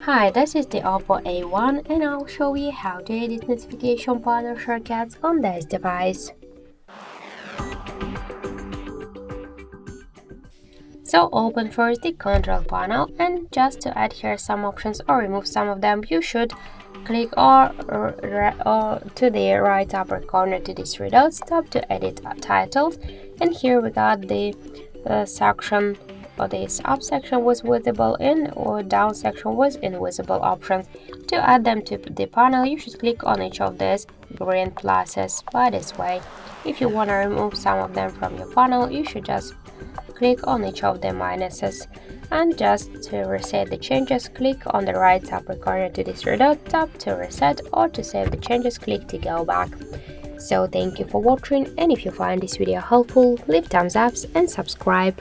Hi, this is the Oppo A1 and I'll show you how to edit notification panel shortcuts on this device. So open first the control panel, and just to add here some options or remove some of them, you should click or to the right upper corner to these three dots, tap to edit titles, and here we got the section, or this up section was visible in or down section was invisible options. To add them to the panel, you should click on each of these green pluses by this way. If you want to remove some of them from your panel, you should just click on each of the minuses, and just to reset the changes, click on the right upper corner to this three dot, tap to reset, or to save the changes, click to go back. So thank you for watching, and if you find this video helpful, leave thumbs up and subscribe.